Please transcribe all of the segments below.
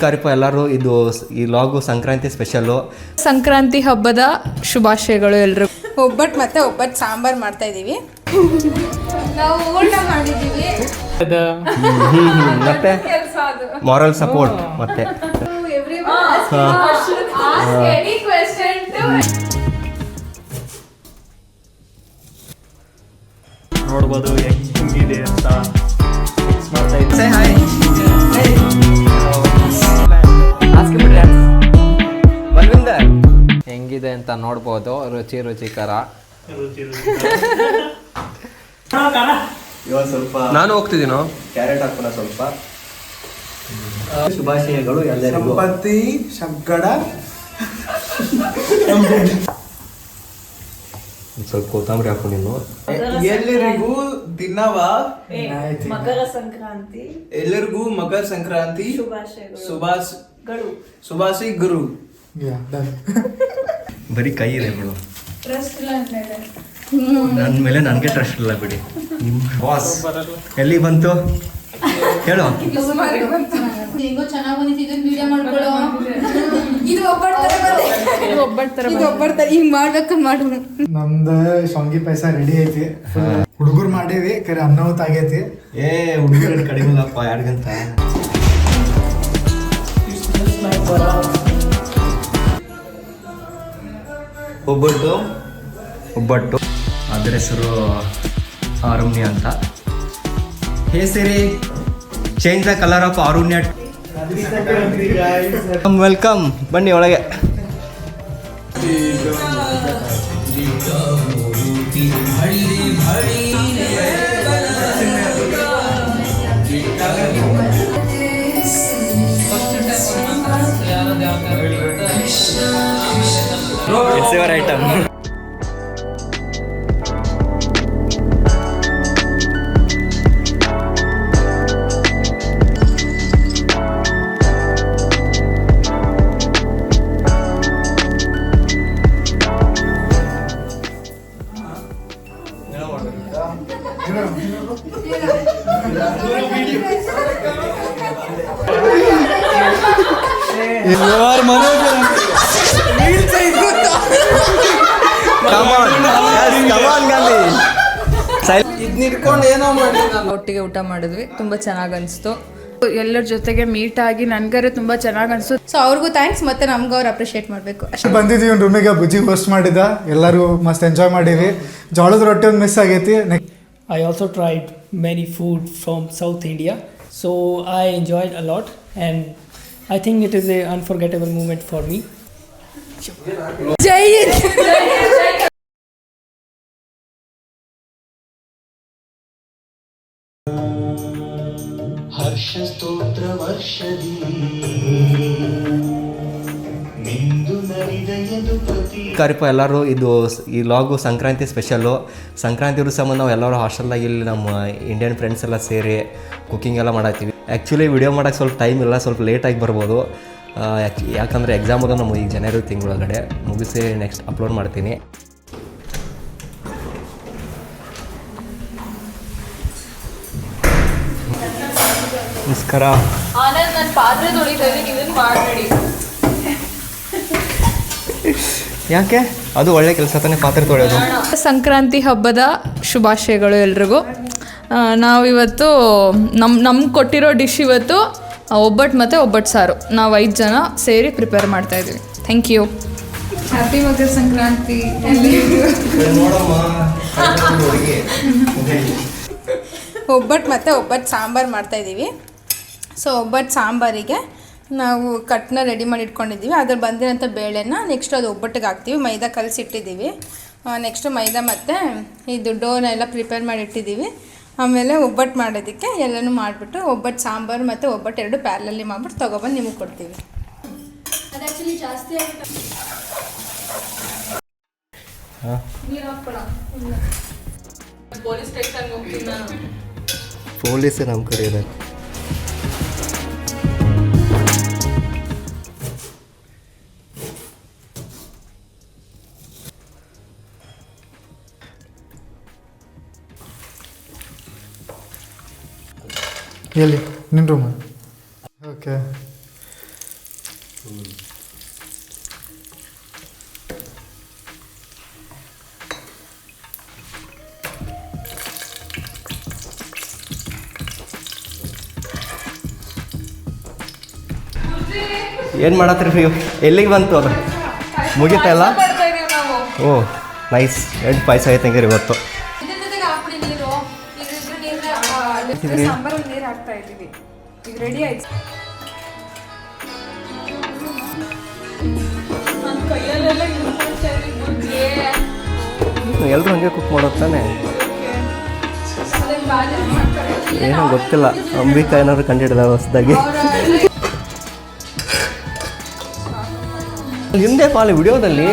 ಕರಿಪ ಎಲ್ಲರೂ ಇದು ಈ ಲಾಗು ಸಂಕ್ರಾಂತಿ ಸ್ಪೆಷಲ್ಲು. ಸಂಕ್ರಾಂತಿ ಹಬ್ಬದ ಶುಭಾಶಯಗಳು ಎಲ್ರಿಗೂ. ಒಬ್ಬಟ್ಟು ಮತ್ತೆ ಒಬ್ಬಟ್ಟು ಸಾಂಬಾರ್ ಮಾಡ್ತಾ ಇದೀವಿ. ನಾವು ಊಟ ಮಾಡಿದೀವಿ. ಮತ್ತೆ ಮಾರಲ್ ಸಪೋರ್ಟ್ ಮತ್ತೆ ನೋಡ್ಬೋದು ಹೆಂಗಿದೆ ಅಂತ ಹೆಂಗಿದೆ ಅಂತ ನೋಡ್ಬೋದು. ರುಚಿಕರ. ಇವಾಗ ಸ್ವಲ್ಪ ನಾನು ಹೋಗ್ತಿದ್ದೀನೋ ಕ್ಯಾರೆಟ್ ಹಾಕೋಣ ಸ್ವಲ್ಪ. ಶುಭಾಶಯಗಳು ಎಲ್ಲರಿಗೂ. ಸಂಪತ್ತಿ ಶಂಕಡ ಸ್ವಲ್ಪ ಕೊತ್ತಂಬರಿ ಹಾಕು ನೀನು. ಎಲ್ಲರಿಗೂ ದಿನವ ಮಕರ ಸಂಕ್ರಾಂತಿ. ಎಲ್ಲರಿಗೂ ಮಕರ ಸಂಕ್ರಾಂತಿ ಶುಭಾಶಯಗಳು. ಬರೀ ಕೈ ಇದೆ ಬಿಡು, ನನ್ನ ಮೇಲೆ ನನಗೆ ಟ್ರಸ್ಟ್ ಇಲ್ಲ ಬಿಡಿ. ನಿಮ್ಮ ಬಾಸ್ ಎಲ್ಲಿ ಬಂತು ಹೇಳು. ಹೆಂಗೋ ಚೆನ್ನಾಗಿ ಬಂದಿತ್ತು. ಇದನ್ನ ವಿಡಿಯೋ ಮಾಡ್ಕೊಳ್ಳೋ. ಇದು ಒಬ್ಬಟ್ಟು ಹಿಂಗ್ ಮಾಡ್ಬೇಕು ಮಾಡು. ನಮ್ದು ಶಾಂಗಿ ಪಾಯಸ ರೆಡಿ ಐತಿ. ಹುಡುಗರು ಮಾಡೇವಿ ಕರೆ ಅನ್ನವತ್ ಆಗೈತಿ. ಹುಡುಗರು ಕಡಿಮೆ 2 ಗಂಟೆ. ಒಬ್ಬಟ್ಟು ಅದರ ಹೆಸರು ಆರುಣ್ಯ ಅಂತ. Hey Siri, change the colour of Aarunya. Welcome, ಬನ್ನಿ ಒಳಗೆ. It's your item. ಒಟ್ಟಿಗೆ ಊಟ ಮಾಡಿದ್ವಿ, ತುಂಬ ಚೆನ್ನಾಗಿ ಅನಿಸ್ತು. ಎಲ್ಲರ ಜೊತೆಗೆ ಮೀಟ್ ಆಗಿ ನನಗರೆ ತುಂಬ ಚೆನ್ನಾಗಿ ಅನಿಸ್ತು. ಸೊ ಅವ್ರಿಗೂ ಥ್ಯಾಂಕ್ಸ್, ಮತ್ತೆ ನಮ್ಗೆ ಅವ್ರು ಅಪ್ರಿಷಿಯೇಟ್ ಮಾಡಬೇಕು ಅಷ್ಟೇ. ಬಂದಿದ್ದೀವಿ ರೂಮಿಗೆ, ಬುಜ್ಜಿ ಹೋಸ್ಟ್ ಮಾಡಿದ್ದ. ಎಲ್ಲರೂ ಮಸ್ತ್ ಎಂಜಾಯ್ ಮಾಡೀವಿ. ಜೋಳದ ರೊಟ್ಟಿ ಒಂದು ಮಿಸ್ ಆಗೈತಿ. I also tried many food from South India, so I enjoyed a lot, and I think it is an unforgettable moment for me. ಜೈ ಹಿಂದ್. ಹರ್ಷ ಸ್ತೋತ್ರ ವರ್ಷದಿ ಮಿಂದು ನರಿದಯದು ಪ್ರತಿ. ಕರಿಪ ಎಲ್ಲರೂ ಇದು ಈ ಲಾಗು ಸಂಕ್ರಾಂತಿ ಸ್ಪೆಷಲ್ಲು. ಸಂಕ್ರಾಂತಿ ಸಂಬಂಧ ನಾವು ಎಲ್ಲರೂ ಹಾಸ್ಟೆಲ್ದಾಗ ಇಲ್ಲಿ ನಮ್ಮ ಇಂಡಿಯನ್ ಫ್ರೆಂಡ್ಸ್ ಎಲ್ಲ ಸೇರಿ ಕುಕ್ಕಿಂಗ್ ಎಲ್ಲ ಮಾಡತ್ತೀವಿ. ಆ್ಯಕ್ಚುಲಿ ವಿಡಿಯೋ ಮಾಡೋಕ್ಕೆ ಸ್ವಲ್ಪ ಟೈಮ್ ಇಲ್ಲ, ಸ್ವಲ್ಪ ಲೇಟಾಗಿ ಬರ್ಬೋದು. ಯಾಕಂದರೆ ಎಕ್ಸಾಮ್ ಅದ ನಮ್ಮ ಈಗ ಜನವರಿ ತಿಂಗಳೊಳಗಡೆ ಮುಗಿಸಿ ನೆಕ್ಸ್ಟ್ ಅಪ್ಲೋಡ್ ಮಾಡ್ತೀನಿ. ನಮಸ್ಕಾರ. ನಾನು ಪಾತ್ರೆ ತೊಳಿತಾ ಇದ್ದೀನಿ, ಇದನ್ನು ಮಾಡಿ. ಯಾಕೆ ಅದು ಒಳ್ಳೆ ಕೆಲಸ ತಾನೇ ಪಾತ್ರೆ ತೊಳೆಯೋದು. ಸಂಕ್ರಾಂತಿ ಹಬ್ಬದ ಶುಭಾಶಯಗಳು ಎಲ್ರಿಗೂ. ನಾವಿವತ್ತು ನಮ್ಗೆ ಕೊಟ್ಟಿರೋ ಡಿಶ್ ಇವತ್ತು ಒಬ್ಬಟ್ಟು ಮತ್ತು ಒಬ್ಬಟ್ಟು ಸಾರು. ನಾವು 5 ಜನ ಸೇರಿ ಪ್ರಿಪೇರ್ ಮಾಡ್ತಾ ಇದ್ದೀವಿ. Thank you. Happy Makara Sankranti. Obbattu ಮತ್ತು ಒಬ್ಬಟ್ಟು ಸಾಂಬಾರು ಮಾಡ್ತಾ ಇದ್ದೀವಿ. ಸೊ ಒಬ್ಬಟ್ಟು ಸಾಂಬಾರಿಗೆ ನಾವು ಕಟ್ನ ರೆಡಿ ಮಾಡಿ ಇಟ್ಕೊಂಡಿದ್ದೀವಿ. ಅದ್ರಲ್ಲಿ ಬಂದಿರೋಂಥ ಬೇಳೆನ ನೆಕ್ಸ್ಟ್ ಅದು ಒಬ್ಬಟ್ಟಿಗೆ ಹಾಕ್ತೀವಿ. ಮೈದಾ ಕಲಸಿಟ್ಟಿದ್ದೀವಿ. ನೆಕ್ಸ್ಟು ಮೈದಾ ಮತ್ತು ಇದು ಡೋನೆಲ್ಲ ಪ್ರಿಪೇರ್ ಮಾಡಿ ಇಟ್ಟಿದ್ದೀವಿ. ಆಮೇಲೆ ಒಬ್ಬಟ್ಟು ಮಾಡೋದಕ್ಕೆ ಎಲ್ಲನೂ ಮಾಡಿಬಿಟ್ಟು ಒಬ್ಬಟ್ಟು ಸಾಂಬಾರು ಮತ್ತು ಒಬ್ಬಟ್ಟು 2 ಪ್ಯಾರಲಲ್ಲಿ ಮಾಡಿಬಿಟ್ಟು ತೊಗೊಬಂದು ನಿಮಗೆ ಕೊಡ್ತೀವಿ. ಅದು ಆ್ಯಕ್ಚುಲಿ ಜಾಸ್ತಿ ಪೊಲೀಸ್ ಸ್ಟೇಷನ್ಗೆ ಹೋಗ್ತೀನಿ ನಾನು. ಪೊಲೀಸೇ ನಮ್ಮ ಕಡೆ ಇದೆ. ಎಲ್ಲಿ ನಿನ್ನ ರೂಮ್? ಓಕೆ. ಏನು ಮಾಡತ್ರಿ ನೀವು? ಎಲ್ಲಿಗೆ ಬಂತು ಅದು? ಮುಗಿತಾ ಇಲ್ಲ? ಓ ನೈಸ್. ಎಂಟು ಪಾಯಸ ಐತೆ ಹಂಗಾರೆ ಇವತ್ತು. ಸಾಂಬಾರಲ್ಲಿ ನೀರು ಹಾಕ್ತಾ ಇದ್ದೀವಿ. ಈಗ ರೆಡಿ ಆಯ್ತು. ಎಲ್ಲರೂ ಹಂಗೆ ಕುಕ್ ಮಾಡೋದು ತಾನೆ? ಏನೋ ಗೊತ್ತಿಲ್ಲ. ಅಂಬಿಕಾ ಏನಾದ್ರು ಕಂಡಿಡಿದ ಹೊಸದಾಗಿ. ಹಿಂದೆ ಪಾಲು ವಿಡಿಯೋದಲ್ಲಿ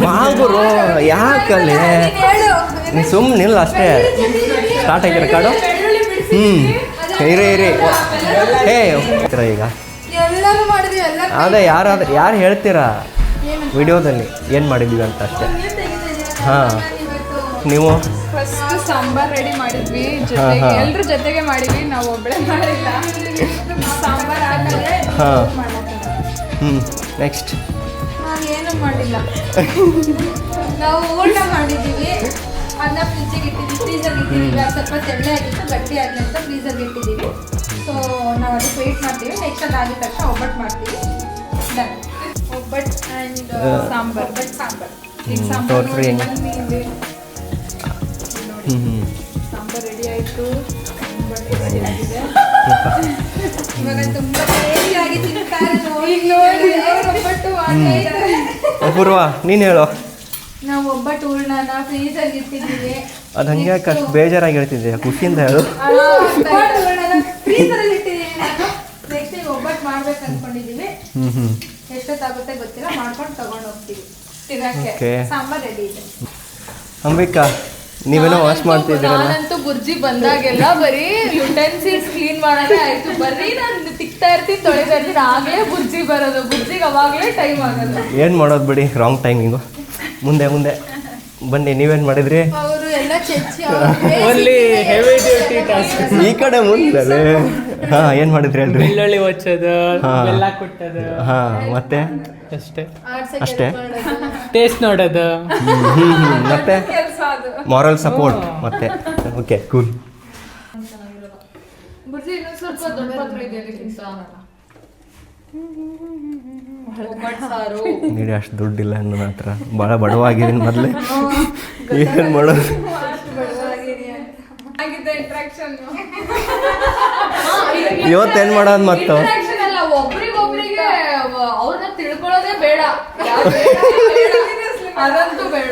ಮಾಗುರು ಯಾಕಲ್ಲಿ ನೀ ಸುಮ್ಮನೆ ಇಲ್ಲ ಅಷ್ಟೇ. ಸ್ಟಾರ್ಟ್ ಆಗಿ ರೆಕಾರ್ಡು. ಇರಿ ಈಗ ಅದೇ ಯಾರು ಹೇಳ್ತೀರಾ ವಿಡಿಯೋದಲ್ಲಿ ಏನು ಮಾಡಿದ್ದೀವಿ ಅಂತ ಅಷ್ಟೇ. ಹಾಂ ನೀವು ಫಸ್ಟ್ ಸಾಂಬಾರ್ ರೆಡಿ ಮಾಡಿದ್ವಿ, ಜೊತೆಗೆ ಎಲ್ಲರೂ ಜೊತೆಗೆ ಮಾಡಿದ್ವಿ, ನಾವು ಒಬ್ಬಳೇ ಮಾಡಿಲ್ಲ. ಸಾಂಬಾರ್ ಆದಮೇಲೆ ನೆಕ್ಸ್ಟ್ ನಾವೇನು ಮಾಡಿಲ್ಲ. ನಾವು ಊಟ ಮಾಡಿದ್ದೀವಿ, ಅದನ್ನ ಫ್ರಿಜ್ಜಿಗೆ ಇಟ್ಟಿದ್ದೀವಿ, ಫ್ರೀಸರ್ಗೆ ಇಟ್ಟಿದ್ದೀವಿ. ಅದು ಸ್ವಲ್ಪ ತೆಳ್ಳೆ ಆಗಿತ್ತು, ಗಟ್ಟಿ ಆಗಲಿ ಅಂತ ಫ್ರೀಸರ್ಗೆ ಇಟ್ಟಿದ್ದೀವಿ. ಸೊ ನಾವು ಅದಕ್ಕೆ ವೆಯ್ಟ್ ಮಾಡ್ತೀವಿ. ನೆಕ್ಸ್ಟ್ ಅದು ಆಗಿದ ತಕ್ಷಣ ಒಬ್ಬಟ್ಟು ಮಾಡ್ತೀವಿ. ಡನ್. ಒಬ್ಬಟ್ಟು ಆ್ಯಂಡ್ ಸಾಂಬಾರ್. ಒಬ್ಬಟ್ಟು ಸಾಂಬಾರ್. ಈಗ ಸಾಂಬಾರ್ ರೆಡಿ ಆಯಿತು. ರೆಡಿ ಆಗಿದೆ. ಇವಾಗ ತುಂಬ ಟೇಸ್ಟಿಯಾಗಿ ತಿಂತಾರೆ. ನೋಡಿ ಒಬ್ಬಟ್ಟು ಅಪೂರ್ವ ನೀನು ಹೇಳು. ನಾವು ಒಬ್ಬಟ್ಟು ಹೂರ್ಣನ ಫ್ರೀಸರ್ಗೆ ಇಟ್ಟಿದ್ದೀವಿ. ಅದು ಹಂಗೆ ಅಷ್ಟು ಬೇಜಾರಾಗಿ ಹೇಳ್ತಿದ್ದೆ, ಖುಷಿಯಿಂದ ಹೇಳು. ಒಬ್ಬಟ್ಟು ಹೂರ್ಣನ ಫ್ರೀಸರಲ್ಲಿ ಇಟ್ಟಿದ್ದೀವಿ. ನಾನು ನೆಕ್ಸ್ಟ್ ಈಗ ಒಬ್ಬಟ್ಟು ಮಾಡ್ಬೇಕು ಅಂದ್ಕೊಂಡಿದ್ದೀವಿ. ಎಷ್ಟೊತ್ತಾಗುತ್ತೆ ಗೊತ್ತಿಲ್ಲ, ಮಾಡ್ಕೊಂಡು ತಗೊಂಡು ಹೋಗ್ತೀವಿ ತಿನ್ನಕ್ಕೆ. ಸಾಂಬಾರ್ ರೆಡಿ ಇದೆ. ಅಂಬಿಕಾ ನೀವೇನೋ ವಾಶ್ ಮಾಡ್ತಿದ್ದೀರಲ್ಲ? ನಾನಂತೂ ಬುರ್ಜಿ ಬಂದಾಗೆಲ್ಲ ಬರೀ ಯುಟೆನ್ಸಿಲ್ಸ್ ಕ್ಲೀನ್ ಮಾಡೋದೇ ಆಯ್ತು. ಬರೀ ನಾನು ತಿಕ್ತಾ ಇರ್ತೀನಿ, ತೊಳಿತಾ ಇರ್ತೀನಿ, ಆಗಲೇ ಬುರ್ಜಿ ಬರೋದು. ಬುರ್ಜಿಗೆ ಅವಾಗಲೇ ಟೈಮ್ ಆಗೋದು. ಏನು ಮಾಡೋದು ಬಿಡಿ, ರಾಂಗ್ ಟೈಮಿಂಗು. ಮುಂದೆ ಬನ್ನಿ, ನೀವೇನು ಮಾಡಿದ್ರಿ? ಅವರು ಎಲ್ಲ ಚಚ್ಚಿ ಓನ್ಲಿ ಹೆವಿ ಡ್ಯೂಟಿ ಟಾಸ್ಕ್. ಈ ಕಡೆ ಮುಂದೆ ಹಾಂ ಏನು ಮಾಡಿದ್ರಿ ಹೇಳ್ರಿ? ಬೆಳ್ಳುಳ್ಳಿ ಹೊಚ್ಚೋದು, ಬೆಲ್ಲ ಕುಟ್ಟೋದು. ಹಾಂ ಮತ್ತೆ ಅಷ್ಟೇ ಟೇಸ್ಟ್ ನೋಡೋದು, ಮತ್ತೆ ಮಾರಲ್ ಸಪೋರ್ಟ್ ಮತ್ತೆ. Okay cool. ಬುರ್ಜಿ ಇನ್ನೊಂದು ಸ್ವಲ್ಪ ದೊಡ್ಡ ಪಾತ್ರೆ ಇದೆ ಅದಕ್ಕಿಂತ. ಸಾರು ನೀಡಿ ಅಷ್ಟು ದುಡ್ಡಿಲ್ಲ ನನ್ನ ಹತ್ರ, ಭಾಳ ಬಡವಾಗಿದ್ದೀನಿ ಮೊದಲೇ. ಏನು ಮಾಡೋದು? ಇವತ್ತೇನು ಮಾಡೋದು ಮತ್ತು? ಒಬ್ರಿಗೊಬ್ರಿಗೆ ಅವ್ರನ್ನ ತಿಳ್ಕೊಳ್ಳೋದೇ ಬೇಡ, ಅದಂತೂ ಬೇಡ.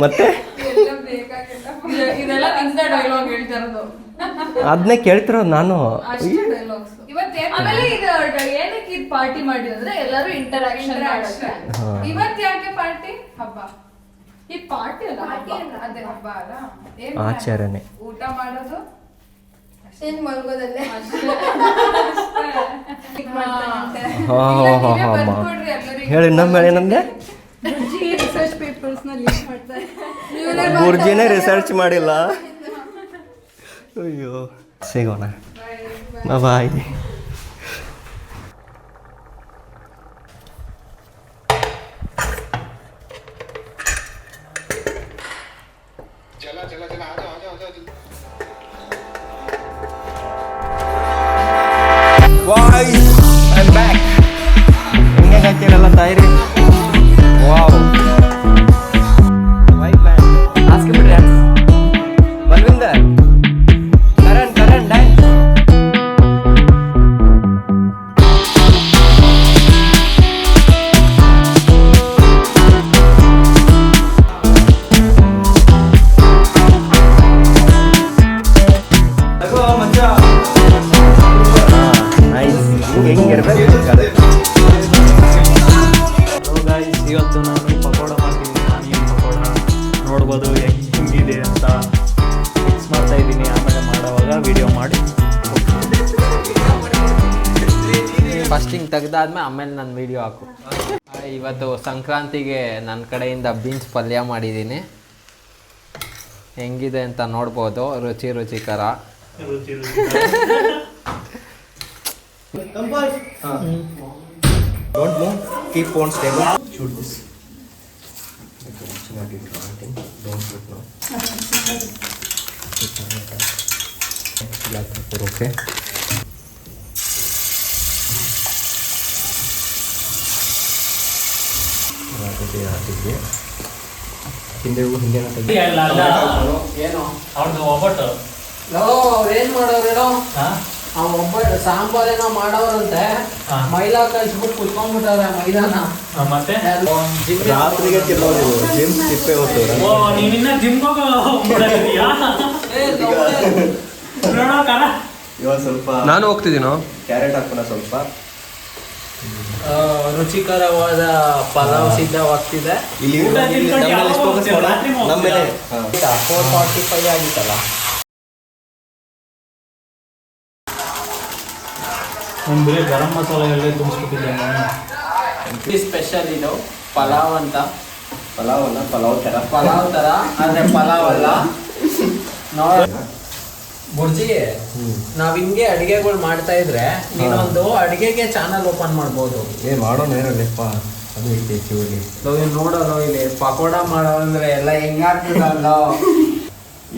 ಮತ್ತೆ ಇದೆಲ್ಲ ನಿಂದ ಡೈಲಾಗ್ ಹೇಳ್ತಾ ಇರೋದು. ಅದನ್ನೇ ಕೇಳ್ತಿರೋದು ನಾನು. ಆಮೇಲೆ ಇದು ಏನಕ್ಕೆ ಇದು ಪಾರ್ಟಿ ಮಾಡಿ ಅಂದ್ರೆ ಎಲ್ಲರೂ ಇಂಟರಾಕ್ಷನ್ ಆಗುತ್ತೆ. ಇವತ್ತು ಯಾಕೆ ಪಾರ್ಟಿ? ಹಬ್ಬ. ಇದು ಪಾರ್ಟಿ ಅಲ್ಲ, ಅದೇ ಹಬ್ಬ ಅಲ್ಲ. ಆಚಾರನೆ. ಊಟ ಮಾಡೋದು, ಏನ್ ಮಲ್ಗೋದಲ್ಲೇ ಹೇಳಿ ಇನ್ನೊಮ್ಮೆ ಏನಂದೆ? ರಿಸರ್ಚ್ ಪೇಪರ್ಸ್ ನ ಲೀಕ್ ಮಾಡ್ತಾರೆ. ಬುರ್ಜಿನೇ ರಿಸರ್ಚ್ ಮಾಡಿಲ್ಲ. ಅಯ್ಯೋ, ಸಿಗೋಣ. ಬಾಯ್. I'm back. ಹಿಂಗೆ ಹಾಕಿರಲ್ಲ ತಾಯಿರಿ. ವಾವ್, ವೈಟ್ ಬ್ಯಾಂಡ್ ಹಾಸ್ಕೊಂಡ್ಬಿಟ್ರೆ ಬಲ್ವಿಂದರ್ ಕರಣ್ ಡ್ಯಾನ್ಸ್. ಇವತ್ತು ನಾನು ಪಕೋಡ ಮಾಡ್ತಿದ್ದೀನಿ. ಆನಿಯನ್ ಪಕೋಡ ನೋಡ್ಬೋದು ಹೆಂಗಿದೆ ಅಂತ. ಮಿಕ್ಸ್ ಮಾಡ್ತಾ ಇದ್ದೀನಿ, ಆಮೇಲೆ ಮಾಡೋವಾಗ ವಿಡಿಯೋ ಮಾಡಿ. ಫಾಸ್ಟಿಂಗ್ ತೆಗ್ದಾದ್ಮೇಲೆ ಆಮೇಲೆ ನನ್ನ ವೀಡಿಯೋ ಹಾಕು. ಇವತ್ತು ಸಂಕ್ರಾಂತಿಗೆ ನನ್ನ ಕಡೆಯಿಂದ ಬೀನ್ಸ್ ಪಲ್ಯ ಮಾಡಿದ್ದೀನಿ. ಹೆಂಗಿದೆ ಅಂತ ನೋಡ್ಬೋದು. ರುಚಿಕರ. Don't move. Keep on stable. Shoot this. Don't shoot now. Black pepper, okay. ಹಾಕಿದ್ವಿ. ಹಿಂದೆ ಏನು ಅವ್ರದ್ದು ಒಬ್ಬಟ್ಟು ಅವ್ರೇನು ಮಾಡೋರು ಒಬ್ಬಟ್ಟು ಸಾಂಬಾರೇನೋ ಮಾಡೋರಂತೆ. ಮೈದಾ ಕಲ್ಸ್ಬಿಟ್ಟು ಕುತ್ಕೊಂಡ್ಬಿಟ್ಟವ್ರೆ ಮೈದಾನ. ಮತ್ತೆ ರಾತ್ರಿಗೆ ತಿನ್ನೋದು ಜಿಮ್ ತಿಪ್ಪೆ ಹೋಗ್ತವ್ರೆ. ನೀನಿನ್ನ ಜಿಮ್ಗೆ ಇವಾಗ ಸ್ವಲ್ಪ ನಾನು ಹೋಗ್ತಿದ್ದೀನೋ. ಕ್ಯಾರೆಟ್ ಹಾಕೋಣ ಸ್ವಲ್ಪ. ರುಚಿಕರವಾದ ಪಲಾವ್ ಸಿದ್ಧವಾಗ್ತಿದೆ. ಇಲ್ಲಿ ನಮ್ಮ ಮೇಲೆ 4:45 ಆಗಿತ್ತಲ್ಲ. ಒಂದು ಬರೀ ಗರಂ ಮಸಾಲೆ ಎಲ್ಲ ತುಂಬಿಸ್ಬಿಟ್ಟಿದ್ದೆ. ಸ್ಪೆಷಲ್ ಇದು ಪಲಾವ್ ಅಂತ. ಪಲಾವ್ ಥರ ಆದ್ರೆ ಪಲಾವ್ ಅಲ್ಲ. ನೋಡ ಬುರ್ಜಿ, ನಾವ್ ಹಿಂಗೆ ಅಡಿಗೆಗಳು ಮಾಡ್ತಾ ಇದ್ರೆ ನೀನೊಂದು ಅಡಿಗೆಗೆ ಚಾನಲ್ ಓಪನ್ ಮಾಡ್ಬೋದು. ಮಾಡೋಣ ಇರಲ್ಲಪ್ಪ, ಅದು ಐತೆ ಆ್ಯಕ್ಚುಲಿ. ನೋಡೋರು ಇಲ್ಲಿ ಪಕೋಡ ಮಾಡೋ ಅಂದ್ರೆ ಎಲ್ಲ ಹೆಂಗಾಗ್ತದಲ್ಲ.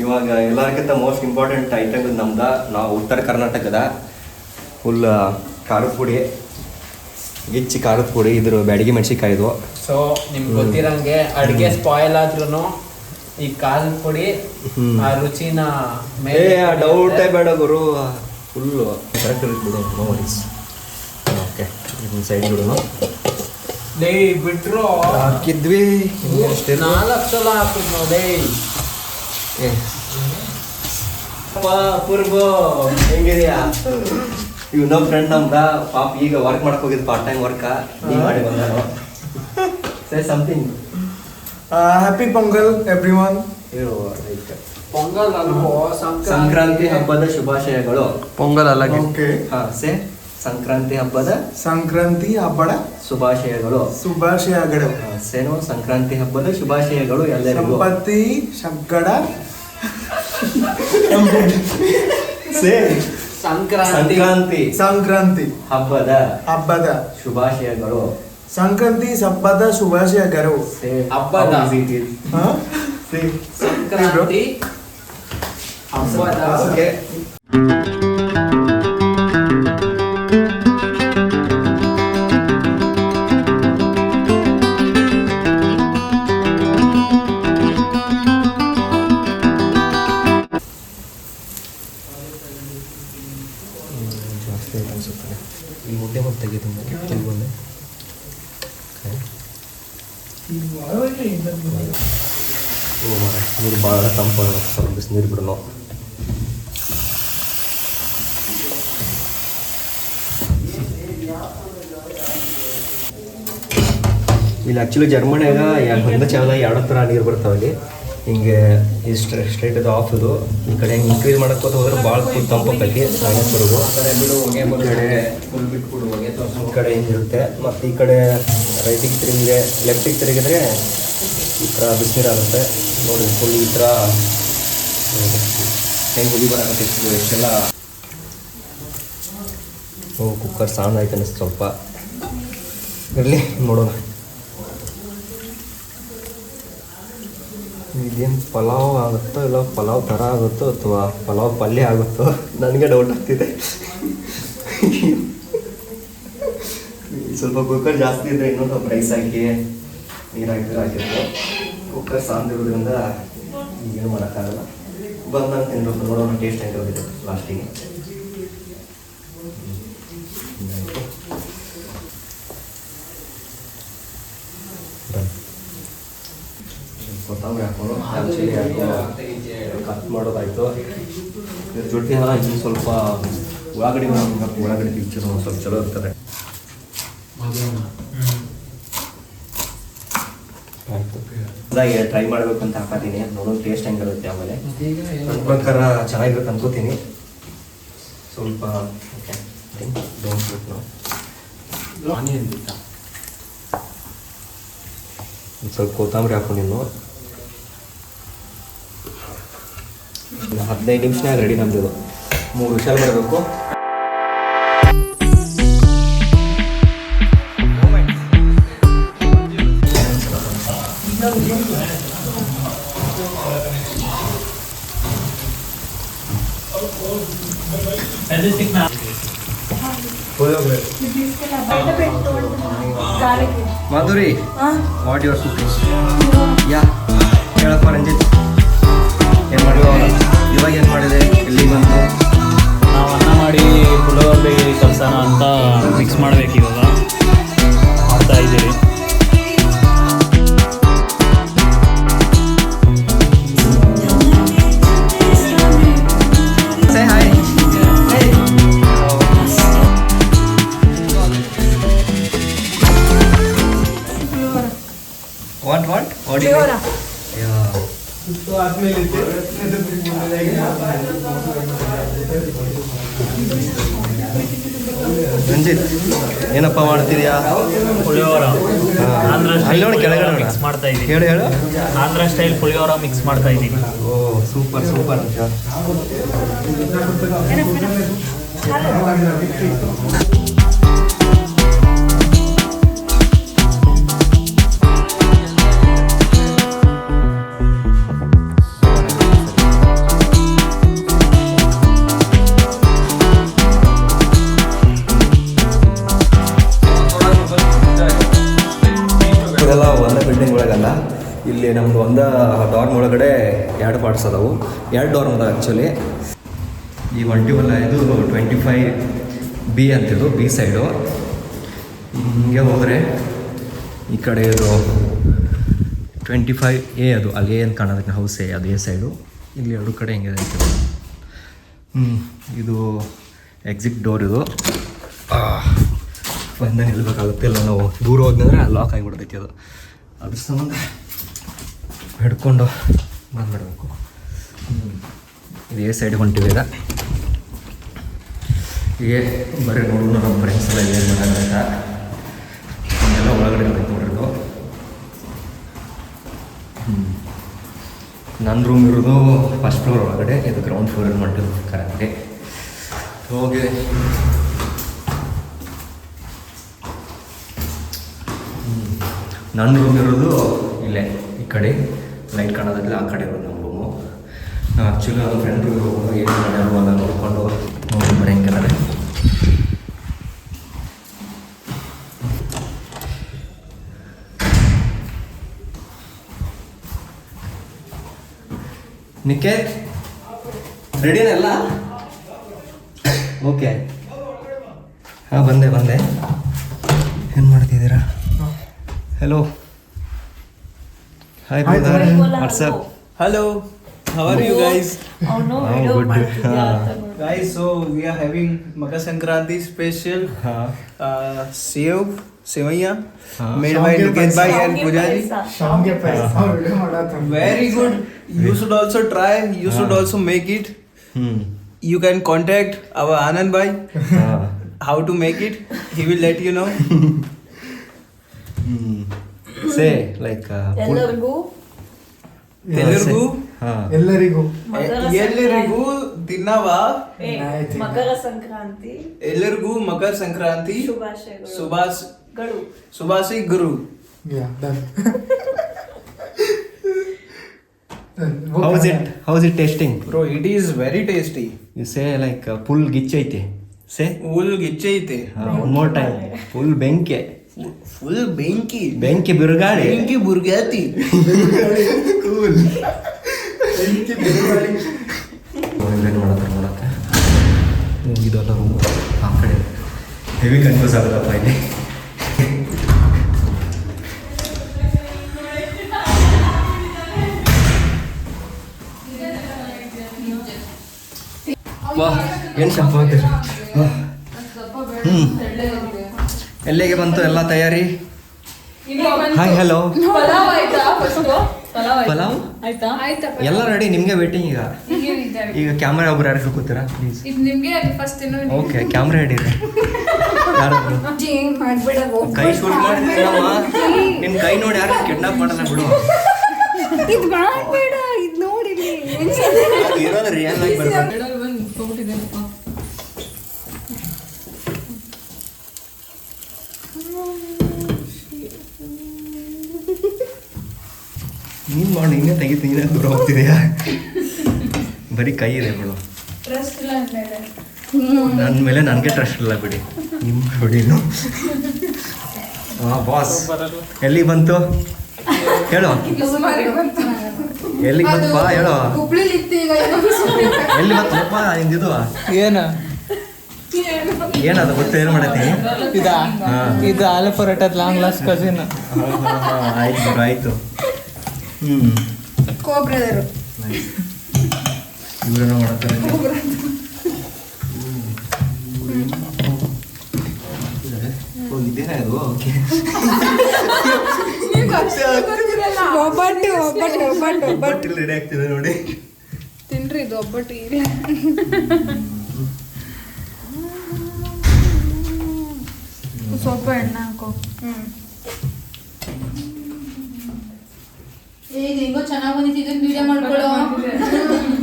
ಇವಾಗ ಎಲ್ಲರಿಗಿಂತ ಮೋಸ್ಟ್ ಇಂಪಾರ್ಟೆಂಟ್ ಐಟಮ್ ನಮ್ದು. ನಾವು ಉತ್ತರ ಕರ್ನಾಟಕದ ಫುಲ್ ಖಾರದ ಪುಡಿ, ಗಿಚ್ಚಿ ಖಾರದ ಪುಡಿ. ಇದ್ರ ಬ್ಯಾಡಗಿ ಮೆಣಸಿನ್ಕಾಯಿದು. ಸೊ ನಿಮ್ಗೆ ಗೊತ್ತಿರಂಗೆ ಅಡಿಗೆ ಸ್ಪಾಯ್ಲ್ ಆದ್ರೂ ಈ ಖಾರದ ಪುಡಿ ಆ ರುಚಿನ ಡೌಟೇ ಬೇಡ ಗುರು, ಫುಲ್ಲು ಕರೆಕ್ಟ್ ಬಿಡು. No worries. ಓಕೆ, ಇದನ್ನ ಸೈಡ್ ಬಿಡೋಣ. ಬಿಟ್ರು ಹಾಕಿದ್ವಿ 4 ಸಲ ಹಾಕಿದ್ ನೋಡಿ. ಪೂರ್ಬು ಹೆಂಗಿದೆಯಾ? ಇವ್ ನಮ್ಮ ಫ್ರೆಂಡ್ ನಮ್ದ ಪಾಪ ಈಗ ವರ್ಕ್ ಮಾಡಕ್ ಹೋಗಿದ್ ಪಾರ್ಟ್ ಟೈಮ್ ವರ್ಕ. ನೀ ಮಾಡಿ ಬಂದಾನು. Say something. Happy Pongal everyone. Pongal ಅಲ್ವೋ, ಸಂಕ್ರಾಂತಿ ಹಬ್ಬದ ಶುಭಾಶಯಗಳು. ಪೊಂಗಲ್ ಅಲ್ಲ. ಓಕೆ, ಸೇ ಸಂಕ್ರಾಂತಿ ಹಬ್ಬದ ಸಂಕ್ರಾಂತಿ ಹಬ್ಬದ ಶುಭಾಶಯಗಳು. ಶುಭಾಶಯಗಳು. ಸೇನು ಸಂಕ್ರಾಂತಿ ಹಬ್ಬದ ಶುಭಾಶಯಗಳು ಎಲ್ಲರಿಗೂ. ಸಂಪತ್ತಿ ಶಗ್ಗಡ ಸಂಕ್ರಾಂತಿ ಹಬ್ಬದ ಶುಭಾಶಯಗಳು. ಸಂಕ್ರಾಂತಿ ಹಬ್ಬದ ಶುಭಾಶಯಗಳು. ಹಬ್ಬದ ಸಂಕ್ರಾಂತಿ ಹಬ್ಬದ ಜಾಸ್ತಿ ಅನಿಸುತ್ತದೆ ಈ ಮುದ್ದೆ ಮತ್ತು ತೆಗೆದು ಕೆಲವೊಂದು ನೀರು ಭಾಳ ತಂಪು, ಸ್ವಲ್ಪ ಬಿಸಿನೀರು ಬಿಡೋಣ. ಇಲ್ಲಿ ಆ್ಯಕ್ಚುಲಿ ಜರ್ಮನಿಯಾಗ ಒಂದು ಚಾನಲ್ 2 ಥರ ನೀರು ಬರ್ತಾವಲ್ಲಿ. ಹಿಂಗೆ ಈ ಸ್ಟ್ರೈಟ್ ಅದು ಆಫ್ ಇದು. ಈ ಕಡೆ ಹಿಂಗೆ ಇನ್ಕ್ರೀಸ್ ಮಾಡಕ್ಕೆ ಹೋದ್ರೆ ಭಾಳ ಫುಲ್ ತಂಪಾಕೈತಿ ಮೈನಸ್ವರೆಗೂ. ಈ ಕಡೆ ಹಿಂಗಿರುತ್ತೆ. ಮತ್ತು ಈ ಕಡೆ ರೈಟಿಗೆ ತಿರುಗಿದ್ರೆ, ಲೆಫ್ಟಿಗೆ ತಿರುಗಿದ್ರೆ ಈ ಥರ ಬಿಸಿನೀರು ಆಗುತ್ತೆ ನೋಡಿ. ಫುಲ್ ಈ ಥರ ಹೆಂಗೆ ಹುಲಿ ಬರಾಕತ್ತೆ ಎಷ್ಟೆಲ್ಲ. ಕುಕ್ಕರ್ ಸಣ್ಣ ಆಯ್ತು ಅನ್ನಿಸ್ತು ಸ್ವಲ್ಪ. ಇರಲಿ ನೋಡೋಣ. ಇದೇನು ಪಲಾವ್ ಆಗುತ್ತೋ ಇಲ್ಲ ಪಲಾವ್ ಥರ ಆಗುತ್ತೋ ಅಥವಾ ಪಲಾವ್ ಪಲ್ಯ ಆಗುತ್ತೋ ನನಗೆ ಡೌಟ್ ಆಗ್ತಿದೆ. ಸ್ವಲ್ಪ ಕುಕ್ಕರ್ ಜಾಸ್ತಿ ಇದ್ದರೆ ಇನ್ನೂ ಸ್ವಲ್ಪ ರೈಸ್ ಹಾಕಿ ನೀರು ಹಾಕಿದ್ರೆ ಹಾಕಿತ್ತು. ಕುಕ್ಕರ್ ಸಾಂದಿರೋದ್ರಿಂದ ಏನು ಮಾಡೋಕ್ಕಾಗಲ್ಲ. ಬಂದಂಗೆ ತಿನ್ಬೇಕು, ನೋಡೋಣ ಟೇಸ್ಟ್ ಹೆಂಗಿರೋದಿದೆ ಲಾಸ್ಟಿಗೆ. ಕೊತ್ತಂಬರಿ ಹಾಕೋದು, ಚಿಲ್ಲಿ ಹಾಕೋ, ಕಟ್ ಮಾಡೋದಾಯಿತು. ಇದ್ರ ಜೊತೆ ಇನ್ನು ಸ್ವಲ್ಪ ಉಳ್ಳಾಗಡ್ಡಿ ಹಾಕಬೇಕು. ಉಳ್ಳಾಗಡ್ಡಿ ಪಿಕ್ಚರ್ ಸ್ವಲ್ಪ ಚಲೋ ಇರ್ತದೆ. ಆಯಿತು, ಅದಾಗಿ ಟ್ರೈ ಮಾಡಬೇಕು ಅಂತ ಹಾಕತ್ತೀನಿ. ನೋಡೋದು ಟೇಸ್ಟ್ ಹೆಂಗಿರುತ್ತೆ. ಆಮೇಲೆ ನನ್ನ ಪ್ರಕಾರ ಚೆನ್ನಾಗಿರುತ್ತೆ ಅನ್ಕೋತೀನಿ. ಸ್ವಲ್ಪ ಓಕೆ ಡೋಂಟ್ ಬಿಟ್ಟು ನಾವು ಆನಿಯನ್ ಬಿತ್ತ ಒಂದು ಸ್ವಲ್ಪ ಕೊತ್ತಂಬರಿ ಹಾಕು ನೀನು. 15 ನಿಮಿಷನಾಗ ರೆಡಿ ನಮ್ಮದು. 3 ವಿಷಲ್ ಬರಬೇಕು. Madhuri, what your cooking? Yeah ಹೇಳಪ್ಪ ರಂಜಿತ್, ಏನು ಮಾಡಿವ ಇವಾಗ? ಏನು ಮಾಡಿದೆ? ಎಲ್ಲಿ ಬಂತು? ನಾವು ಅನ್ನ ಮಾಡಿ ಪುಳಿಯೋಗರೆ ಕಲ್ಸೋಣ ಅಂತ ಮಿಕ್ಸ್ ಮಾಡ್ಬೇಕು ಇವಾಗ, ಮಾಡ್ತಾ ಇದ್ದೀವಿ. ರಂಜಿತ್, ಏನಪ್ಪ ಮಾಡ್ತಿದ್ಯಾ? ಪುಳಿಯೋರ ಆಂಧ್ರ ಅಲ್ಲಿ ನೋಡಿ ಕೆಳಗಡೆ ನೋಡು. ಮಿಕ್ಸ್ ಮಾಡ್ತಾ ಇದ್ದೀನಿ. ಹೇಳು ಹೇಳು. ಆಂಧ್ರ ಸ್ಟೈಲ್ ಪುಳಿಯೋರ ಮಿಕ್ಸ್ ಮಾಡ್ತಾ ಇದ್ದೀನಿ. ಓ ಸೂಪರ್ ಸೂಪರ್ ಅಂತ. ಇದೆಲ್ಲ ಒಂದೇ ಬಿಲ್ಡಿಂಗ್ ಒಳಗಲ್ಲ, ಇಲ್ಲಿ ನಮ್ದು ಒಂದು ಡಾರ್ಮ್ ಒಳಗಡೆ 2 ಪಾರ್ಟ್ಸ್ ಅದಾವು. 2 ಡಾರ್ಮ್ ಅದಾವೆ ಆ್ಯಕ್ಚುಲಿ. ಈ 21 ಇದು 25B ಅಂತಿದ್ದು ಬಿ ಸೈಡು. ಹಿಂಗೆ ಹೋದರೆ ಈ ಕಡೆ ಇದು 25A, ಅದು ಅಲ್ಲಿ ಏನು ಕಾಣೋದಕ್ಕೆ ಹೌಸೇ ಅದು ಎ ಸೈಡು. ಇಲ್ಲಿ 2 ಕಡೆ ಹಿಂಗೆ ಐತೆ. ಇದು ಎಕ್ಸಿಟ್ ಡೋರ್. ಇದು ಬಂದು ನಿಲ್ಬೇಕಾಗುತ್ತೆ. ಇಲ್ಲ ನಾವು ದೂರ ಹೋದ್ನಂದ್ರೆ ಲಾಕ್ ಆಗಿಬಿಡ್ತೈತಿ. ಅದು ಅದ್ರ ಸಂಬಂಧ ಹಿಡ್ಕೊಂಡು ಬಂದುಬಿಡ್ಬೇಕು. ಇದು ಎ ಸೈಡ್ ಹೊಂಟಿವಿ. ಈಗ ಬರೀ ನೋಡೋಣ ನಮ್ಮ ಫ್ರೆಂಡ್ಸ್ ಎಲ್ಲ ಏನು ಮಾಡೋದಂತ. ಎಲ್ಲ ಒಳಗಡೆ ನೋಡಿರೋದು. ನನ್ನ ರೂಮ್ ಇರೋದು ಫಸ್ಟ್ ಫ್ಲೋರ್ ಒಳಗಡೆ, ಇದು ಗ್ರೌಂಡ್ ಫ್ಲೋರಲ್ಲಿ ಹೊಂಟಿದ್ದು ಕರೆಕ್ಟಾಗಿ ಹೋಗಿ. ನನ್ನ ರೂಮ್ ಇರೋದು ಇಲ್ಲೇ ಈ ಕಡೆ, ಲೈಟ್ ಕಾಣೋದಿಲ್ಲ, ಆ ಕಡೆ ಇರೋದು ನಮ್ಮ ರೂಮು. ನಾವು ಆ್ಯಕ್ಚುಲಿ ನಮ್ಮ ಫ್ರೆಂಡ್ ರೂಮ್ ಹೋಗೋದು ಏನು ಮಾಡ್ಯಾರು ಅಲ್ಲ ನೋಡಿಕೊಂಡು ನೋಡಿ ಬರೋಂಗೆಲ್ಲ. ನಿಖೇತ್ ರೆಡಿನಲ್ಲ? ಓಕೆ, ಹಾಂ ಬಂದೆ. ಏನು ಮಾಡ್ತಿದ್ದೀರಾ? Hello. Hi brother. What's up? Hello. How are you guys? Oh, good. Guys, so we are having Makar Sankranti special Sevaiya made by Niket Bhai and Pujari. ಶಾಮ್ಗೆ ಪಾಯಸ ವಿಡಿಯೋ ಮಾಡತ್ತ. Very good. You should also try. You should also make it. You can contact our Anand Bhai. How to make it? He will let you know. Say like ಎಲ್ಲರಿಗೂ ದಿನವ ಮಕರ ಸಂಕ್ರಾಂತಿ ಎಲ್ಲರಿಗೂ ಮಕರ ಸಂಕ್ರಾಂತಿ ಶುಭಾಶಯಗಳು. Yeah, done. how's it tasting? Bro, it is very tasty. You say like full gichೈತೆ. Say Full ಗಿಚ್ಚೈತೆ. one more time. Full ಬೆಂಕಿ. Full ಬೆಂಕಿ ಬಿರುಗಾಳಿ. ಬೆಂಕಿ ಬುರ್ಗಾತಿ. Cool. ಬೆಂಕಿ ಬಿರುಗಾಳಿ. ಏನು ಮಾಡತ್ತಾರೆ ನೋಡಕ್ಕೆ. ಇದೆಲ್ಲ ರೂಮ್ ಆ ಕಡೆ ಹೆವಿ ಕನ್ಫ್ಯೂಸ್ ಆಗುತ್ತಪ್ಪ ಇಲ್ಲಿ. ವಾ ಏನು ಶಂಪ ಆಗ್ತೀರಿ. ಎಲ್ಲಿಗೆ ಬಂತು ಎಲ್ಲ ತಯಾರಿ? Hi hello. ಪಲಾವ್ ಆಯ್ತಾ? ಪಲಾವ್ ಆಯ್ತಾ? ಆಯ್ತಾ? ಎಲ್ಲ ರೆಡಿ, ನಿಮಗೆ ವೇಟಿಂಗ್. ಈಗ ಕ್ಯಾಮ್ರಾ ಒಬ್ರು ಯಾರು ಹಿಡ್ಕೋತೀರಾ ಪ್ಲೀಸ್? ಇದು ನಿಮಗೆ ಫಸ್ಟ್ ಓಕೆ, ಕ್ಯಾಮ್ರಾ ಹಿಡೀರಿ. ಯಾರಾದ್ರು ಮಾಡ್ಬೇಡ ಕೈ ಶೂಟ್ ಮಾಡಿದ್ರಮ್ಮ ನಿನ್ ಕೈ ನೋಡಿ ಯಾರು ಕಿಡ್ನಾಪ್ ಮಾಡಲ್ಲ ಬಿಡು. ಇದು ಮಾಡ್ಬೇಡ, ಇದು ನೋಡಿಲಿ ಇರೋದು ರಿಯಲ್ ಆಗಿ ಬರ್ಬೇಕು. ನೀನ್ ಮಾಡಿ ಇನ್ನೇ ತೆಗಿತೀನಿ, ನೀನೇ ದೂರ ಹೋಗ್ತಿದೆಯಾ? ಬರೀ ಕೈ ಇದೆ ಬಿಡು. ನನ್ನ ಮೇಲೆ ನನಗೆ ಟ್ರಸ್ಟ್ ಇಲ್ಲ ಬಿಡಿ, ನಿಮ್ಮ ಬಿಡಿ. ಹಾಂ ಬಾಸ್, ಎಲ್ಲಿಗೆ ಬಂತು ಹೇಳು, ಎಲ್ಲಿಗೆ ಬಂತಪ್ಪ ಹೇಳು, ಎಲ್ಲಿ ಬಂತಪ್ಪ ನಿಂದಿದು? ಏನದು ಗೊತ್ತು, ಏನು ಮಾಡತ್ತೀನಿ? ಇದು ಆಲೂ ಪರೋಟದ ಲಾಂಗ್ ಲಾಸ್ಟ್ ಕಸಿನ್. ಆಯ್ತು ಆಯ್ತು. ಕೋಬ್ರದರು ಇವರೇನೋ ಮಾಡ್ತಾರೆ. ಇದೇನಾ ಇದು? ಓಕೆ, ಒಬ್ಬಟ್ಟು ಒಬ್ಬಟ್ಟು ಒಬ್ಬಟ್ಟು ಒಬ್ಬಟ್ಟು ರೆಡಿ ಆಗ್ತಿದೆ ನೋಡಿ. ತಿನ್ರಿ, ಇದು ಒಬ್ಬಟ್ಟು ಇಲ್ಲ. ಸ್ವಲ್ಪ ಎಣ್ಣೆ ಹಾಕೋ. ಹೆಂಗೋ ಚೆನ್ನಾಗಿ ಬಂದಿದ್ದು ವಿಡಿಯೋ ಮಾಡ್ಕೊಳ್ಳೋ.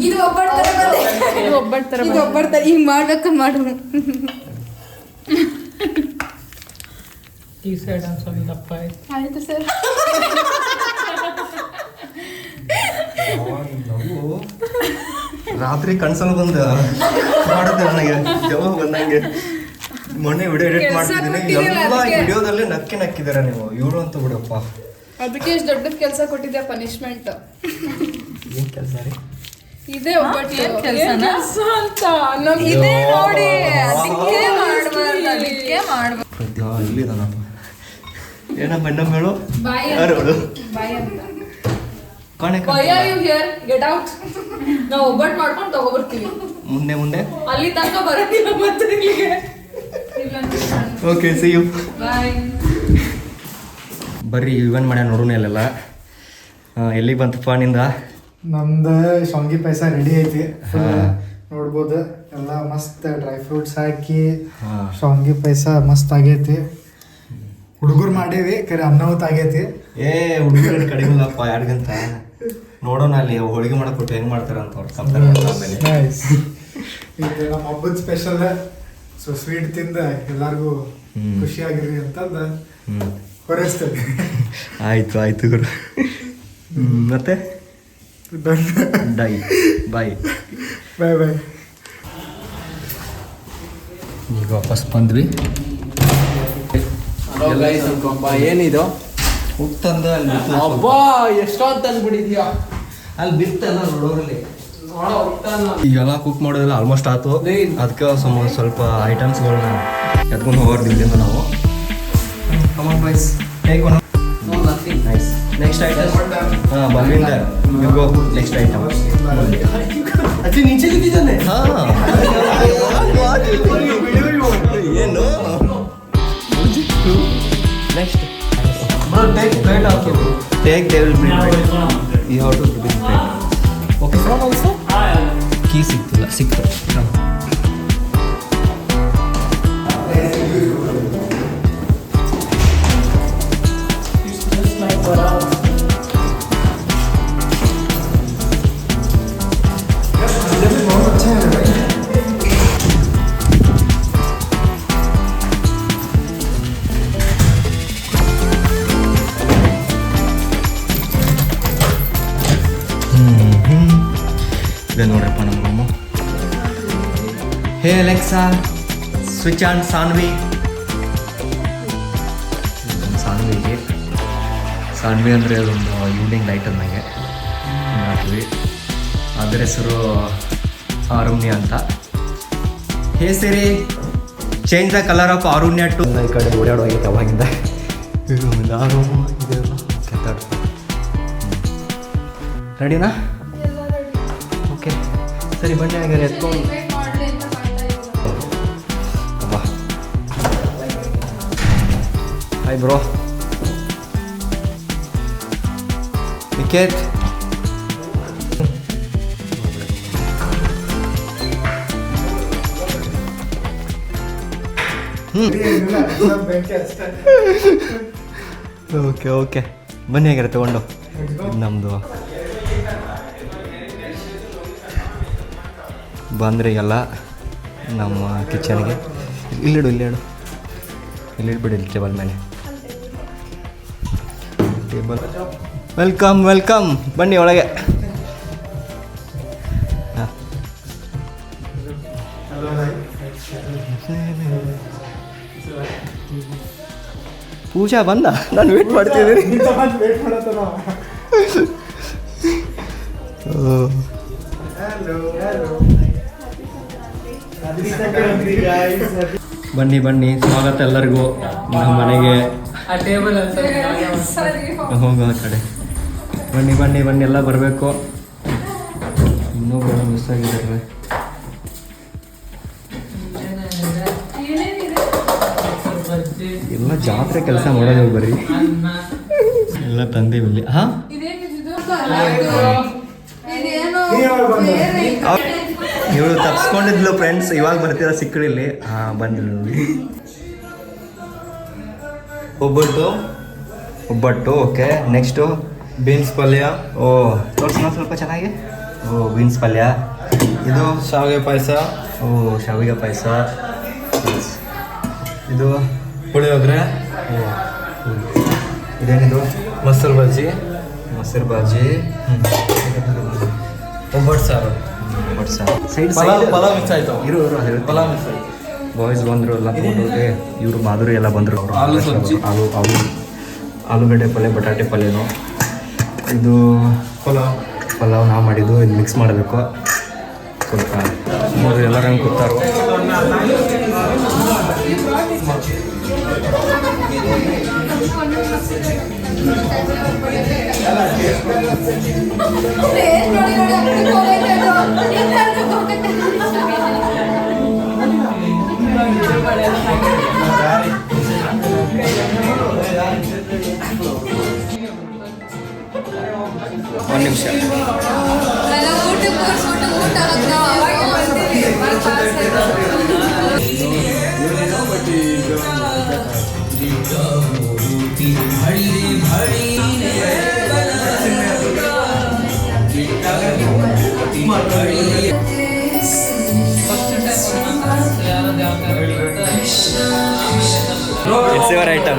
ಇದು ಒಬ್ಬಟ್ಟು ತರ ಬಂದೆ, ಇದು ಒಬ್ಬಟ್ಟು ಥರ ಇದು ಒಬ್ಬಟ್ಟು ತರ ಹಿಂಗ್ ಮಾಡ್ಬೇಕು ಮಾಡು. ಈ ಸೈಡ್ ಒಂದು ಸ್ವಲ್ಪ ದಪ್ಪ ಆಯ್ತು. ಆಯ್ತು ಸರ್. ರಾತ್ರಿ ಕನ್ಸಲ್ ಬಂದು ಮಾಡುತ್ತೆ ನನಗೆ ಯಾವಾಗ ಬಂದಂಗೆ. ಮೊನ್ನೆ ವಿಡಿಯೋ ಎಡಿಟ್ ಮಾಡ್ತಿದ್ದೀನಿ, ಎಲ್ಲ ವಿಡಿಯೋದಲ್ಲಿ ನಕ್ಕಿದ್ದಾರೆ ನೀವು. ಇವರು ಅಂತ ಬಿಡಪ್ಪ, ಅದಕ್ಕೆ ಇಷ್ಟು ದೊಡ್ಡ ಕೆಲಸ ಕೊಟ್ಟಿದ್ದೆ, ಪನಿಷ್ಮೆಂಟ್. ಏನು ಕೆಲಸ ರೀ? ಇದೇ ಒಬ್ಬಟ್ಟು ಕೆಲಸ ಅಂತ ನಮ್ಗಿದೆ ನೋಡಿ, ಅದಕ್ಕೆ ಮಾಡ್ಬಾರ್ದು. ಇಲ್ಲಿದಾನಪ್ಪ, ಏನಪ್ಪ ಇನ್ನೊಮ್ಮೆ ಹೇಳು. Get out. ನಾವು ಒಬ್ಬಟ್ಟು ಮಾಡ್ಕೊಂಡು ತಗೊಬರ್ತೀವಿ. ಮುಂದೆ ಮುಂದೆ ಅಲ್ಲಿ ತನಕ ಬರೋದಿಲ್ಲ ಮತ್ತೆ ಇಲ್ಲಿಗೆ. Okay, see you. ಬಾಯ್. ಬರ್ರಿ ಇವನ್ ಮಾಡ್ಯ ನೋಡೋಣ ಅಲ್ಲೆಲ್ಲ. ಎಲ್ಲಿಗೆ ಬಂತಪ್ಪ ನಿಂದ? ನಮ್ದು ಶಾವಿಗೆ ಪಾಯಸ ರೆಡಿ ಐತಿ. ನೋಡ್ಬೋದು, ಎಲ್ಲ ಮಸ್ತ್ ಡ್ರೈ ಫ್ರೂಟ್ಸ್ ಹಾಕಿ ಶಾವಿಗೆ ಪಾಯಸ ಮಸ್ತ್ ಆಗೈತಿ. ಹುಡುಗರು ಮಾಡೇವಿ, ಕರೆ ಅನ್ನವತ್ ಆಗೈತಿ. ಹುಡುಗರು ಕಡಿಮೆ ಇಲ್ಲಪ್ಪ, ಯಾರಿಗಂತ ನೋಡೋಣ ಅಲ್ಲಿ ಹೋಳಿಗೆ ಮಾಡಕ್ ಕೊಟ್ಟು ಹೆಂಗ್ ಮಾಡ್ತಾರ ಅಂತ ಅವ್ರು ಕಂಪೇರ್ ಆಮೇಲೆ. ಇದು ನಮ್ಮ ಹಬ್ಬದ ಸ್ಪೆಷಲ್. ಸೊ ಸ್ವೀಟ್ ತಿಂದ ಎಲ್ಲರಿಗೂ ಖುಷಿಯಾಗಿರ್ರಿ ಅಂತಂದ ಹೊರಸ್ತೇವೆ. ಆಯ್ತು ಆಯ್ತು ಗುರು. ಮತ್ತೆ ಡೈ ಬಾಯ್ ಬಾಯ್ ಬಾಯ್. ಈಗ ವಾಪಸ್ ಬಂದ್ವಿ. ಏನಿದು ಉತ್ತಂದ ಅಲ್ಲಿ ಅಬ್ಬಾ, ಎಷ್ಟೊಂದು ತಂದ್ಬಿಟ್ಟಿದ್ಯಾ? ಅಲ್ಲಿ ಬಿತ್ತಲ್ಲ ನೋಡೋರಲ್ಲಿ. ಈಗೆಲ್ಲ ಕುಕ್ ಮಾಡೋದೆಲ್ಲ ಆಲ್ಮೋಸ್ಟ್ ಆಯ್ತು. ಅದಕ್ಕೆ ಸ್ವಲ್ಪ ಐಟಮ್ಸ್ಗಳನ್ನ ಎತ್ಕೊಂಡು ಹೋಗೋದು ಇಲ್ಲಿಂದ ನಾವು. Next item Balwinder you go. Next item ಏನು next take they will bring you have to bring plate. Okay also key ಸಿಕ್ತಿಲ್ಲ, ಸಿಕ್ತು. ಇದೆ ನೋಡ್ರಪ್ಪ ನಮ್ಮ room. Hey Alexa, switch on Saanvi. ಸಾನ್ವಿಗೆ ಸಾನ್ವಿ ಅಂದರೆ ಅದೊಂದು ಈವ್ನಿಂಗ್ ಲೈಟ್ ನನಗೆ ಹಾಕ್ತೀವಿ. ಅದರ ಹೆಸರು ಆರುಣ್ಯ ಅಂತ. Hey Siri, change the colour of Aarunya to. ಈ ಕಡೆ ಓಡಾಡೋಗೈತೆ ಅವಾಗಿಂದ. ರೆಡಿನಾ? ಓಕೆ ಸರಿ, ಬನ್ನಿ ಹಾಗಾದ್ರೆ ಎತ್ಕೊಂಡು. Hi bro. ನಿಕೇತ್, ಬೆಂಕಿ ಅಷ್ಟೇ. ಓಕೆ ಓಕೆ ಬನ್ನಿ ಹೇಗಿರ ತೊಗೊಂಡು ಇದು ನಮ್ಮದು ಬಂದ್ರಿಗೆಲ್ಲ ನಮ್ಮ ಕಿಚನ್ಗೆ ಇಲ್ಲಿಡು ಇಲ್ಲಿಡ್ಬಿಡಿ ಇಲ್ಲಿ ಟೇಬಲ್ ಮೇಲೆ ಟೇಬಲ್ ವೆಲ್ಕಮ್ ಬನ್ನಿ ಒಳಗೆ. ಹಾಂ ಪೂಜಾ ಬಂದ, ನಾನು ವೇಟ್ ಮಾಡ್ತಿದ್ದೀನಿ. ವೇಟ್ ಮಾಡತ್ತ ನಾವು. ಬನ್ನಿ ಸ್ವಾಗತ ಎಲ್ಲರಿಗೂ ನಮ್ಮ ಮನೆಗೆ. ಹೋಗೋ ಕಡೆ ಬನ್ನಿ ಎಲ್ಲ ಬರಬೇಕು. ಇನ್ನೊಬ್ಬರು ಮಿಸ್ ಆಗಿದ್ದಾರೆ. ಎಲ್ಲ ಜಾತ್ರೆ ಕೆಲಸ ಮಾಡೋದು ಬರ್ರಿ ಎಲ್ಲ ತಂದೀವಿ ಇಲ್ಲಿ. ಹಾಂ ಇವಳು ತಪ್ಸ್ಕೊಂಡಿದ್ಲು ಫ್ರೆಂಡ್ಸ್, ಇವಾಗ ಬರ್ತೀರ ಸಿಕ್ಕಳಿಲ್ಲಿ. ಹಾಂ ಬಂದಿಲ್ಲ ನೋಡಿ. ಒಬ್ಬಟ್ಟು ಓಕೆ. ನೆಕ್ಸ್ಟು ಬೀನ್ಸ್ ಪಲ್ಯ. ಓ ತೋರಿಸೋಣ ಸ್ವಲ್ಪ ಚೆನ್ನಾಗಿ. ಓ ಬೀನ್ಸ್ ಪಲ್ಯ. ಇದು ಶಾವಿಗೆ ಪಾಯಸ. ಓ ಶಾವಿಗೆ ಪಾಯಸ. ಇದು ಪುಳಿಯೋಗರೆ. ಓ ಇದೇನಿದು? ಮೊಸರು ಬಜ್ಜಿ. ಒಬ್ಬಟ್ಟು ಸಾರು. ಸೈಡ್ ಪಲಾವ್ ಮಿಕ್ಸ್ ಆಯ್ತು. ಇರು ಪಲಾವ್ ಮಿಕ್ಸ್ ಆಯ್ತು. ಬಾಯ್ಸ್ ಬಂದರು ಎಲ್ಲ ತಗೊಂಡೋಗಿ. ಇವರು ಮಾಧುರಿ ಎಲ್ಲ ಬಂದರು. ಅವರು ಆಲೂ ಸಬ್ಜಿ. ಆಲೂಗಡ್ಡೆ ಪಲ್ಯ, ಬಟಾಟೆ ಪಲ್ಯನೂ. ಇದು ಪಲಾವ್ ನಾವು ಮಾಡಿದ್ದು. ಇದು ಮಿಕ್ಸ್ ಮಾಡಬೇಕು ಸ್ವಲ್ಪ. ನೋಡ್ರಿ ಎಲ್ಲರೂ ಹಂಗೆ ಕೂತಾರು. ಒಂದು ನಿಮಿಷ. It's your item.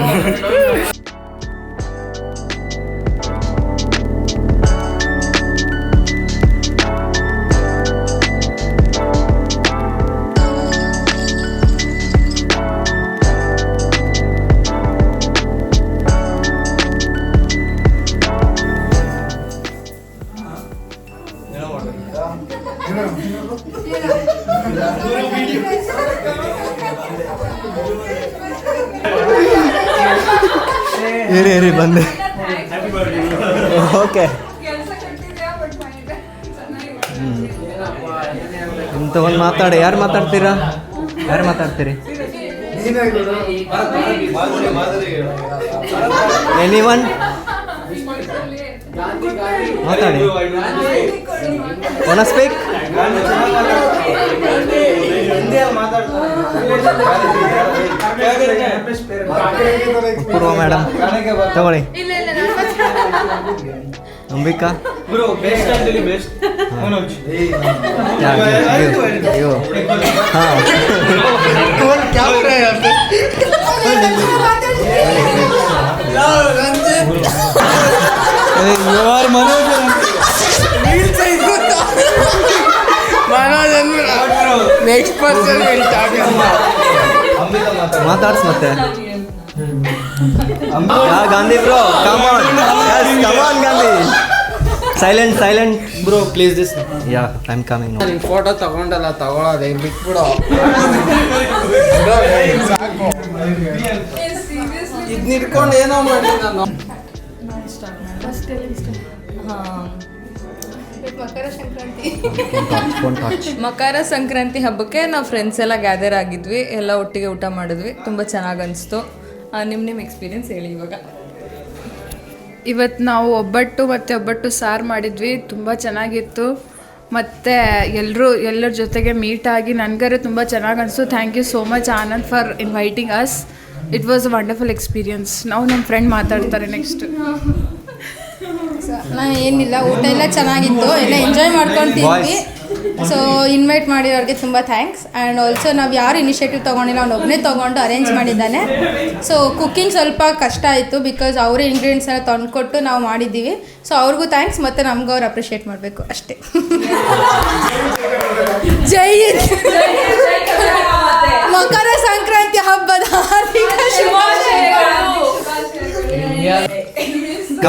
ಇರಿ ಬಂದೆ. ಓಕೆ ಇಂಥ ಒಂದು ಮಾತಾಡಿ. ಯಾರು ಮಾತಾಡ್ತೀರಿ? ಎನಿವನ್ ಮಾತಾಡಿ. ಸ್ಪೀಕ್. ಪೂರ್ವ ಮೇಡಮ್ ತಗೊಳ್ಳಿ. ಅಂಬಿಕಾ ಮಾತಾಡ್ಸ್ ಮತ್ತೆ. Gandhi bro come on Gandhi. Silent bro please this. Yeah I am coming. Photo ತಗೊಂಡಲ್ಲ ತಗೊಳ್ಳೋದೆ ಬಿಟ್ಬಿಡು. ಇದನ್ನ ಇಟ್ಕೊಂಡು ಏನೋ ಮಾಡಿ ನಾನು. ಮಕರ ಸಂಕ್ರಾಂತಿ ಹಬ್ಬಕ್ಕೆ ನಾವು ಫ್ರೆಂಡ್ಸ್ ಎಲ್ಲ ಗ್ಯಾದರ್ ಆಗಿದ್ವಿ, ಎಲ್ಲ ಒಟ್ಟಿಗೆ ಊಟ ಮಾಡಿದ್ವಿ. ತುಂಬ ಚೆನ್ನಾಗಿ ಅನಿಸ್ತು. ನಿಮ್ಮ ಎಕ್ಸ್ಪೀರಿಯನ್ಸ್ ಹೇಳಿ ಇವಾಗ. ಇವತ್ತು ನಾವು ಒಬ್ಬಟ್ಟು ಮತ್ತು ಒಬ್ಬಟ್ಟು ಸಾರು ಮಾಡಿದ್ವಿ. ತುಂಬ ಚೆನ್ನಾಗಿತ್ತು. ಮತ್ತು ಎಲ್ಲರ ಜೊತೆಗೆ ಮೀಟ್ ಆಗಿ ನನಗರೆ ತುಂಬ ಚೆನ್ನಾಗಿ ಅನಿಸ್ತು. Thank you so much Anand for inviting us. It was a wonderful experience. ನಾವು ನಮ್ಮ ಫ್ರೆಂಡ್ ಮಾತಾಡ್ತಾರೆ ನೆಕ್ಸ್ಟ್. ನಾನು ಏನಿಲ್ಲ, ಊಟ ಎಲ್ಲ ಚೆನ್ನಾಗಿತ್ತು, ಎಲ್ಲ ಎಂಜಾಯ್ ಮಾಡ್ಕೊಂಡು ತಿಂದ್ವಿ. ಸೊ ಇನ್ವೈಟ್ ಮಾಡಿರೋರಿಗೆ ತುಂಬ ಥ್ಯಾಂಕ್ಸ್. ಆ್ಯಂಡ್ ಆಲ್ಸೋ ನಾವು ಯಾರು ಇನಿಷಿಯೇಟಿವ್ ತೊಗೊಂಡಿಲ್ಲ, ಅವ್ನು ಒಬ್ಬನೇ ತೊಗೊಂಡು ಅರೇಂಜ್ ಮಾಡಿದ್ದಾನೆ. ಸೊ ಕುಕ್ಕಿಂಗ್ ಸ್ವಲ್ಪ ಕಷ್ಟ ಆಯಿತು, ಬಿಕಾಸ್ ಅವರೇ ಇಂಗ್ರೀಡಿಯೆಂಟ್ಸ್ ಎಲ್ಲ ತಂದುಕೊಟ್ಟು ನಾವು ಮಾಡಿದ್ದೀವಿ. ಸೊ ಅವ್ರಿಗೂ ಥ್ಯಾಂಕ್ಸ್, ಮತ್ತು ನಮ್ಗೆ ಅವ್ರು ಅಪ್ರಿಷಿಯೇಟ್ ಮಾಡಬೇಕು ಅಷ್ಟೇ. ಜೈ ಹಿಂದ್. ಮಕರ ಸಂಕ್ರಾಂತಿ ಹಬ್ಬದ ಹಾರ್ದಿಕ ಶುಭಾಶಯಗಳು.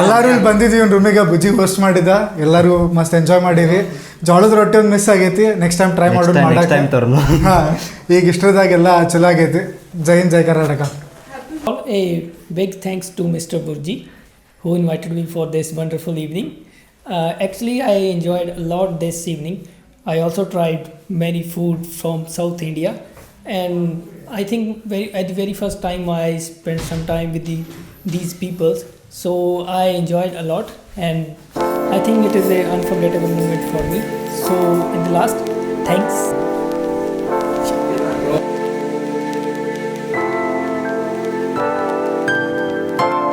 ಎಲ್ಲರೂ ಇಲ್ಲಿ ಬಂದಿದ್ದೀವಿ ರೂಮಿಗೆ. ಬುಜ್ಜಿ ಹೋಸ್ಟ್ ಮಾಡಿದ್ದ, ಎಲ್ಲರೂ ಮಸ್ತ್ ಎಂಜಾಯ್ ಮಾಡೀವಿ. ಜೋಳದ ರೊಟ್ಟಿ ಒಂದು ಮಿಸ್ ಆಗೈತಿ, ನೆಕ್ಸ್ಟ್ ಟೈಮ್ ಟ್ರೈ ಮಾಡೋದು ಮಾಡಕ್ಕೆ. ಹಾಂ, ಈಗ ಇಷ್ಟದಾಗೆಲ್ಲ ಚಲೋ ಆಗೈತಿ. ಜೈ ಹಿಂದ್, ಜೈ Karnataka. A big thanks to Mr. Burji who invited me for this wonderful evening. Actually, I enjoyed a lot this evening. I also tried many food from South India, and I think at the very first time I spent some time with these people, so I enjoyed a lot, and I think it is an unforgettable moment for me. So in the last, thanks.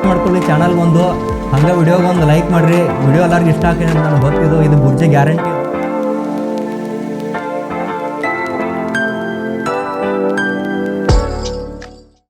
ಮಾಡ್ಕೊಳ್ಳಿ, channel ಬಂದು ಹಂಗೆ ವಿಡಿಯೋಗೆ ಒಂದು like ಮಾಡಿರಿ. Video ಎಲ್ಲರಿಗೂ ಇಷ್ಟ ಆಗ್ತದೆ ಅಂತ ನನಗೆ ಗೊತ್ತಿದ್ದು. ಇದು ಬುರ್ಜಿ ಗ್ಯಾರಂಟಿ.